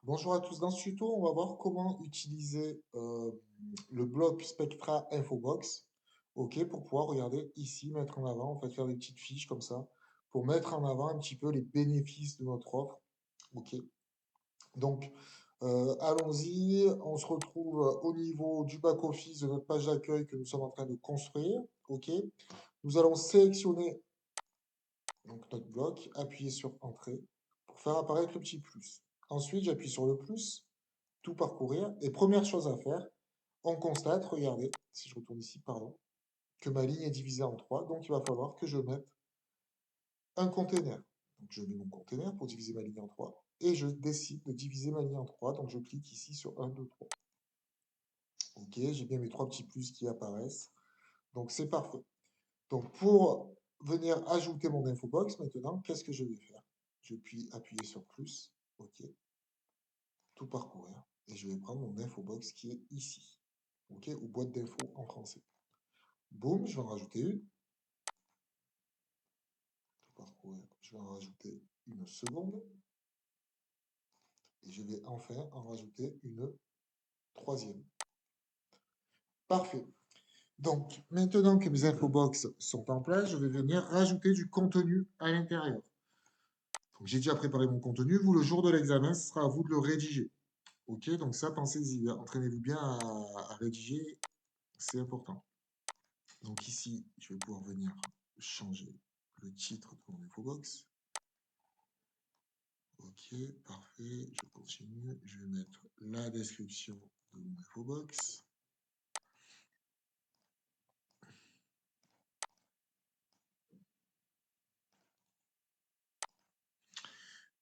Bonjour à tous, dans ce tuto, on va voir comment utiliser le bloc Spectra Infobox, ok, pour pouvoir regarder ici, mettre en avant, en fait, faire des petites fiches comme ça, pour mettre en avant un petit peu les bénéfices de notre offre, ok. Donc, allons-y, on se retrouve au niveau du back-office de notre page d'accueil que nous sommes en train de construire, ok. Nous allons sélectionner donc, notre bloc, appuyer sur Entrée pour faire apparaître le petit plus. Ensuite, j'appuie sur le plus tout parcourir. Et première chose à faire, on constate, regardez, si je retourne ici, pardon, que ma ligne est divisée en trois. Donc, il va falloir que je mette un container. Donc, je mets mon container pour diviser ma ligne en trois. Et je décide de diviser ma ligne en trois. Donc, je clique ici sur 1, 2, 3. OK, j'ai bien mes trois petits plus qui apparaissent. Donc, c'est parfait. Donc, pour venir ajouter mon infobox, maintenant, qu'est-ce que je vais faire? Je puis appuyer sur plus. OK, tout parcourir. Et je vais prendre mon infobox qui est ici. OK, ou boîte d'infos en français. Boum, je vais en rajouter une. Parcourir, je vais en rajouter une seconde. Et je vais enfin en rajouter une troisième. Parfait. Donc, maintenant que mes infobox sont en place, je vais venir rajouter du contenu à l'intérieur. Donc, j'ai déjà préparé mon contenu. Vous, le jour de l'examen, ce sera à vous de le rédiger. OK, donc ça, pensez-y. Entraînez-vous bien à rédiger. C'est important. Donc ici, je vais pouvoir venir changer le titre de mon infobox. Ok, parfait. Je continue. Je vais mettre la description de mon infobox.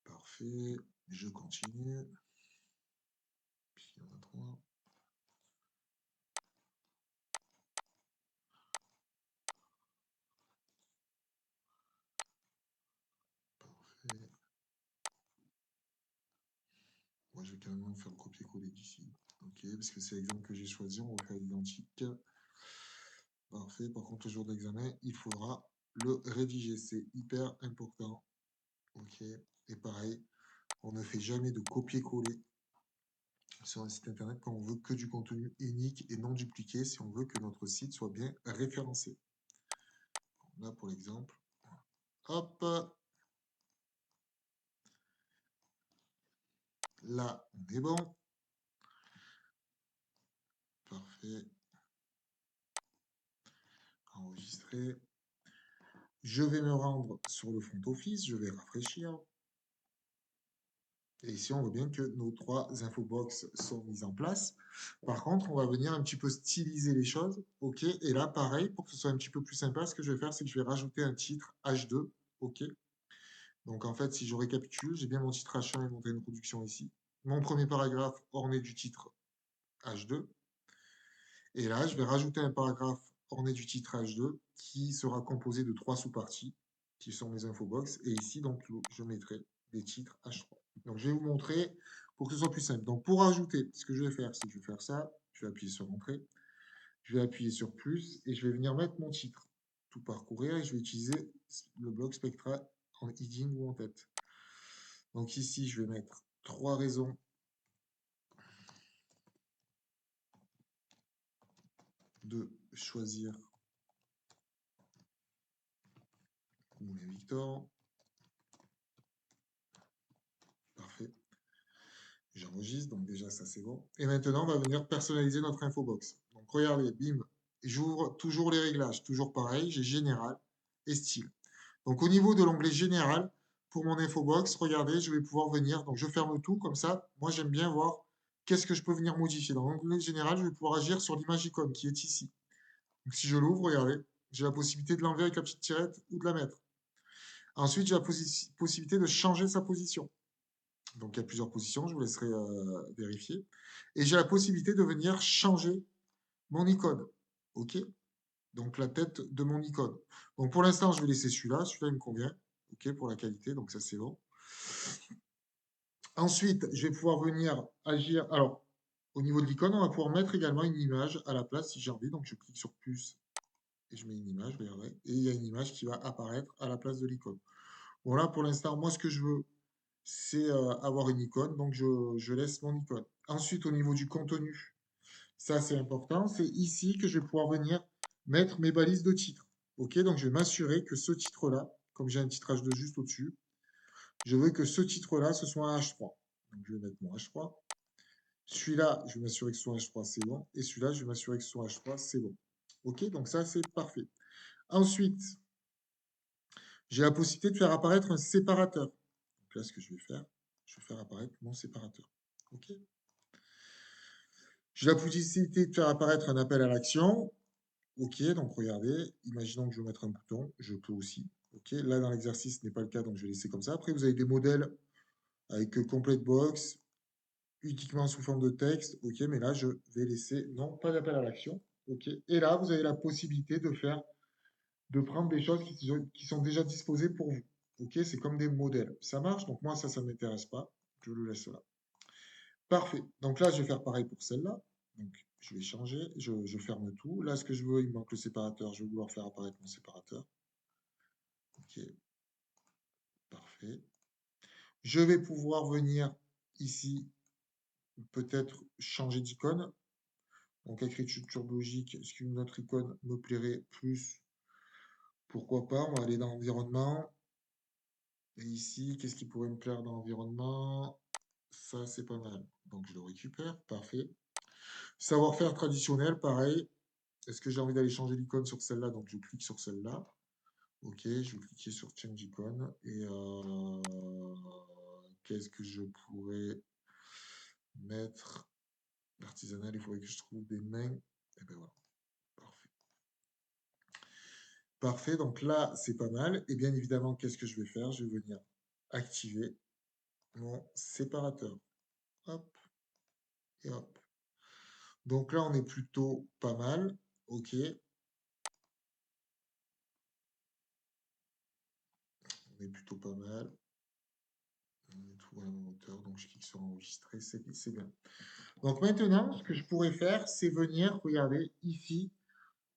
Parfait. Je continue. Puis il y en a trois. Parfait. Moi, je vais carrément faire le copier-coller d'ici. Ok, parce que c'est l'exemple que j'ai choisi. On va faire l'identique. Parfait. Par contre, le jour d'examen, il faudra le rédiger. C'est hyper important. Ok. Et pareil, on ne fait jamais de copier-coller sur un site internet quand on veut que du contenu unique et non dupliqué, si on veut que notre site soit bien référencé. Là, pour l'exemple, hop, là, on est bon. Parfait. Enregistrer. Je vais me rendre sur le front office, je vais rafraîchir. Et ici, on voit bien que nos trois infobox sont mises en place. Par contre, on va venir un petit peu styliser les choses. OK. Et là, pareil, pour que ce soit un petit peu plus sympa, ce que je vais faire, c'est que je vais rajouter un titre H2. OK. Donc, en fait, si je récapitule, j'ai bien mon titre H1 et mon introduction ici. Mon premier paragraphe orné du titre H2. Et là, je vais rajouter un paragraphe orné du titre H2 qui sera composé de trois sous-parties qui sont mes infobox. Et ici, donc, je mettrai des titres H3. Donc, je vais vous montrer pour que ce soit plus simple. Donc, pour ajouter, ce que je vais faire, c'est que je vais faire ça. Je vais appuyer sur Entrée. Je vais appuyer sur Plus et je vais venir mettre mon titre. Tout parcourir et je vais utiliser le bloc Spectra en heading ou en tête. Donc, ici, je vais mettre trois raisons de choisir Moulin Victor. Parfait. J'enregistre, donc déjà ça c'est bon. Et maintenant, on va venir personnaliser notre infobox. Donc regardez, bim, j'ouvre toujours les réglages, toujours pareil, j'ai général et style. Donc au niveau de l'onglet général, pour mon infobox, regardez, je vais pouvoir venir, donc je ferme tout comme ça. Moi j'aime bien voir qu'est-ce que je peux venir modifier. Dans l'onglet général, je vais pouvoir agir sur l'image icône qui est ici. Donc si je l'ouvre, regardez, j'ai la possibilité de l'enlever avec la petite tirette ou de la mettre. Ensuite, j'ai la possibilité de changer sa position. Donc, il y a plusieurs positions, je vous laisserai vérifier. Et j'ai la possibilité de venir changer mon icône. OK? Donc, la tête de mon icône. Donc, pour l'instant, je vais laisser celui-là. Celui-là, il me convient. OK, pour la qualité. Donc, ça, c'est bon. Ensuite, je vais pouvoir venir agir. Alors, au niveau de l'icône, on va pouvoir mettre également une image à la place si j'ai envie. Donc, je clique sur plus et je mets une image. Regardez. Et il y a une image qui va apparaître à la place de l'icône. Bon, là, pour l'instant, moi, ce que je veux, c'est avoir une icône, donc je laisse mon icône. Ensuite, au niveau du contenu, ça c'est important, c'est ici que je vais pouvoir venir mettre mes balises de titre. Ok, donc je vais m'assurer que ce titre-là, comme j'ai un titrage de juste au-dessus, je veux que ce titre-là, ce soit un H3. Donc je vais mettre mon H3. Celui-là, je vais m'assurer que ce soit un H3, c'est bon. Et celui-là, je vais m'assurer que ce soit un H3, c'est bon. Ok, donc ça c'est parfait. Ensuite, j'ai la possibilité de faire apparaître un séparateur. Donc là, ce que je vais faire apparaître mon séparateur. OK. J'ai la possibilité de faire apparaître un appel à l'action. OK, donc regardez, imaginons que je veux mettre un bouton, je peux aussi. OK, là dans l'exercice, ce n'est pas le cas, donc je vais laisser comme ça. Après, vous avez des modèles avec complete box, uniquement sous forme de texte. OK, mais là, je vais laisser, non, pas d'appel à l'action. OK, et là, vous avez la possibilité de prendre des choses qui sont déjà disposées pour vous. OK, c'est comme des modèles. Ça marche, donc moi, ça ne m'intéresse pas. Je le laisse là. Parfait. Donc là, je vais faire pareil pour celle-là. Donc, je vais changer, je ferme tout. Là, ce que je veux, il me manque le séparateur. Je vais vouloir faire apparaître mon séparateur. OK, parfait. Je vais pouvoir venir ici, peut-être changer d'icône. Donc, écriture logique, est-ce qu'une autre icône me plairait plus? Pourquoi pas? On va aller dans l'environnement. Et ici, qu'est-ce qui pourrait me plaire dans l'environnement? Ça, c'est pas mal. Donc, je le récupère. Parfait. Savoir-faire traditionnel, pareil. Est-ce que j'ai envie d'aller changer l'icône sur celle-là? Donc, je clique sur celle-là. OK, je vais cliquer sur Change Icon. Et qu'est-ce que je pourrais mettre? L'artisanal, il faudrait que je trouve des mains. Et ben voilà. Parfait. Parfait. Donc là, c'est pas mal. Et bien évidemment, qu'est-ce que je vais faire? Je vais venir activer mon séparateur. Hop et hop. Donc là, on est plutôt pas mal. OK. On est plutôt pas mal. On est tout à la hauteur. Donc je clique sur enregistrer. C'est bien. Donc maintenant, ce que je pourrais faire, c'est venir, regardez, ici,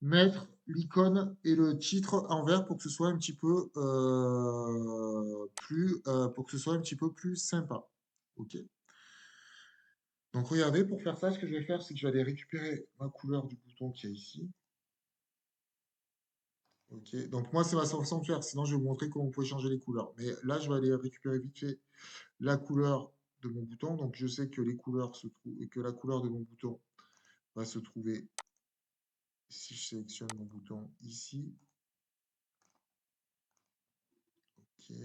mettre l'icône et le titre en vert pour que ce soit un petit peu pour que ce soit un petit peu plus sympa. OK. Donc regardez, pour faire ça, ce que je vais faire, c'est que je vais aller récupérer ma couleur du bouton qui est ici. OK. Donc moi, c'est ma façon de faire. Sinon, je vais vous montrer comment vous pouvez changer les couleurs. Mais là, je vais aller récupérer vite fait la couleur de mon bouton. Donc je sais que les couleurs se trouvent et que la couleur de mon bouton va se trouver si je sélectionne mon bouton ici. OK.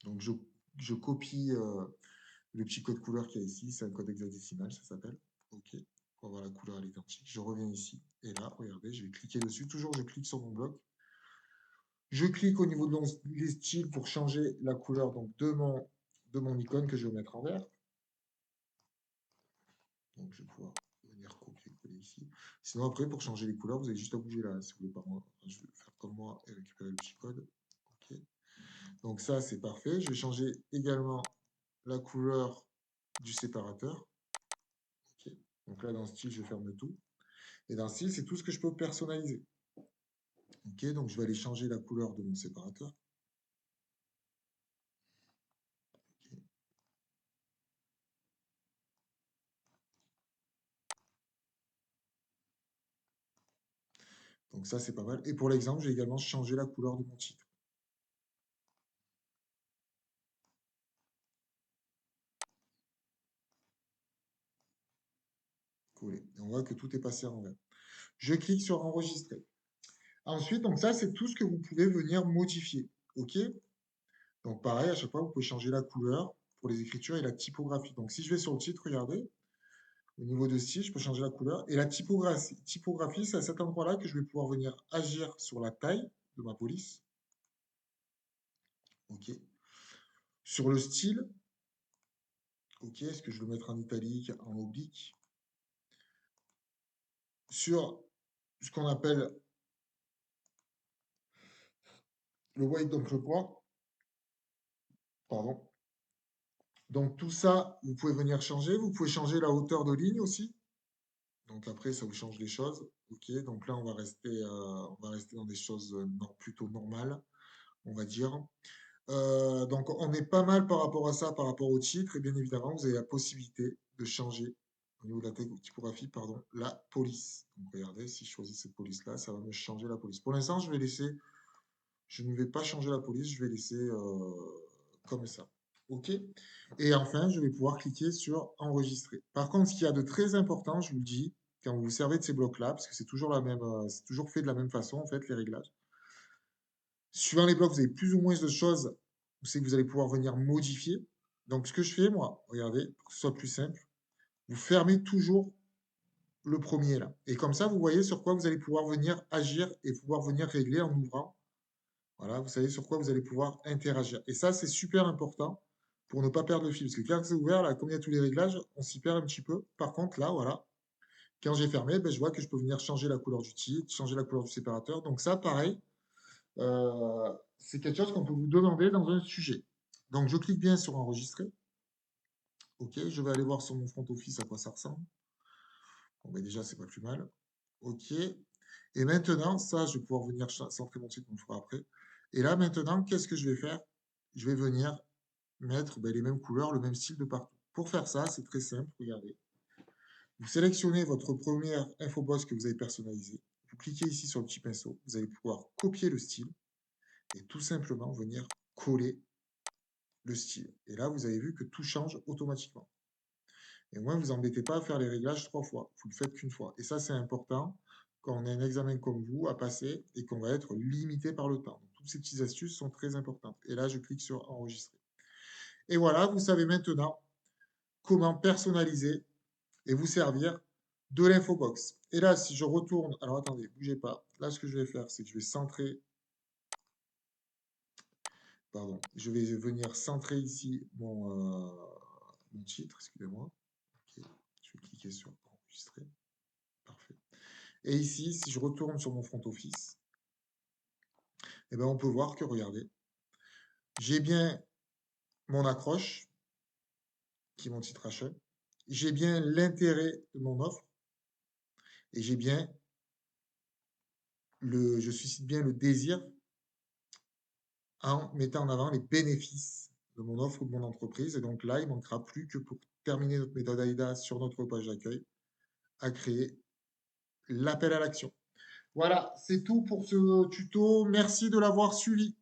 Donc je copie le petit code couleur qu'il y a ici, c'est un code hexadécimal, ça s'appelle. OK. Pour avoir la couleur à l'identique. Je reviens ici. Et là, regardez, je vais cliquer dessus. Toujours, je clique sur mon bloc. Je clique au niveau de les styles pour changer la couleur donc, de mon icône que je vais mettre en vert. Donc je vais pouvoir venir copier-coller ici. Sinon, après, pour changer les couleurs, vous avez juste à bouger là. Si vous voulez pas moi, je vais faire comme moi et récupérer le petit code. OK. Donc ça, c'est parfait. Je vais changer également la couleur du séparateur. OK. Donc là, dans style, je ferme tout. Et dans style, c'est tout ce que je peux personnaliser. OK, donc je vais aller changer la couleur de mon séparateur. OK. Donc ça, c'est pas mal. Et pour l'exemple, j'ai également changé la couleur de mon titre. Coller. Et on voit que tout est passé en vert. Je clique sur enregistrer. Ensuite, donc ça, c'est tout ce que vous pouvez venir modifier. OK? Donc pareil, à chaque fois, vous pouvez changer la couleur pour les écritures et la typographie. Donc si je vais sur le titre, regardez, au niveau de style, je peux changer la couleur. Et la typographie, c'est à cet endroit-là que je vais pouvoir venir agir sur la taille de ma police. OK. Sur le style, OK, est-ce que je veux mettre en italique, en oblique? Sur ce qu'on appelle le weight, donc le poids, pardon. Donc tout ça, vous pouvez venir changer. Vous pouvez changer la hauteur de ligne aussi. Donc après, ça vous change les choses. Ok, donc là, on va rester dans des choses plutôt normales, on va dire. Donc on est pas mal par rapport à ça, par rapport au titre. Et bien évidemment, vous avez la possibilité de changer au niveau de la typographie, pardon, la police. Donc regardez, si je choisis cette police-là, ça va me changer la police. Pour l'instant, je ne vais pas changer la police, je vais laisser comme ça. OK? Et enfin, je vais pouvoir cliquer sur enregistrer. Par contre, ce qu'il y a de très important, je vous le dis, quand vous vous servez de ces blocs-là, parce que c'est toujours c'est toujours fait de la même façon, en fait, les réglages. Suivant les blocs, vous avez plus ou moins de choses, c'est que vous allez pouvoir venir modifier. Donc, ce que je fais, moi, regardez, pour que ce soit plus simple, vous fermez toujours le premier là. Et comme ça, vous voyez sur quoi vous allez pouvoir venir agir et pouvoir venir régler en ouvrant. Voilà, vous savez sur quoi vous allez pouvoir interagir. Et ça, c'est super important pour ne pas perdre le fil. Parce que quand c'est ouvert, là, comme il y a tous les réglages, on s'y perd un petit peu. Par contre, là, voilà, quand j'ai fermé, ben, je vois que je peux venir changer la couleur du titre, changer la couleur du séparateur. Donc ça, pareil, c'est quelque chose qu'on peut vous demander dans un sujet. Donc je clique bien sur enregistrer. OK, je vais aller voir sur mon front office à quoi ça ressemble. Bon, ben déjà, c'est pas plus mal. OK. Et maintenant, ça, je vais pouvoir venir centrer mon titre, on le fera après. Et là, maintenant, qu'est-ce que je vais faire? Je vais venir mettre ben, les mêmes couleurs, le même style de partout. Pour faire ça, c'est très simple, regardez. Vous sélectionnez votre première infobox que vous avez personnalisée. Vous cliquez ici sur le petit pinceau. Vous allez pouvoir copier le style et tout simplement venir coller le style. Et là, vous avez vu que tout change automatiquement. Et au moins, vous embêtez pas à faire les réglages 3 fois. Vous le faites qu'une fois. Et ça, c'est important quand on a un examen comme vous à passer et qu'on va être limité par le temps. Donc, toutes ces petites astuces sont très importantes. Et là, je clique sur enregistrer. Et voilà, vous savez maintenant comment personnaliser et vous servir de l'infobox. Et là, si je retourne, alors attendez, bougez pas. Là, ce que je vais faire, c'est que je vais centrer, pardon, je vais venir centrer ici mon titre, excusez-moi. Ok, je vais cliquer sur enregistrer. Parfait. Et ici, si je retourne sur mon front office, eh ben, on peut voir que, regardez, j'ai bien mon accroche, qui est mon titre achat, j'ai bien l'intérêt de mon offre, et j'ai bien je suscite bien le désir en mettant en avant les bénéfices de mon offre ou de mon entreprise. Et donc là, il ne manquera plus que pour terminer notre méthode AIDA sur notre page d'accueil, à créer l'appel à l'action. Voilà, c'est tout pour ce tuto. Merci de l'avoir suivi.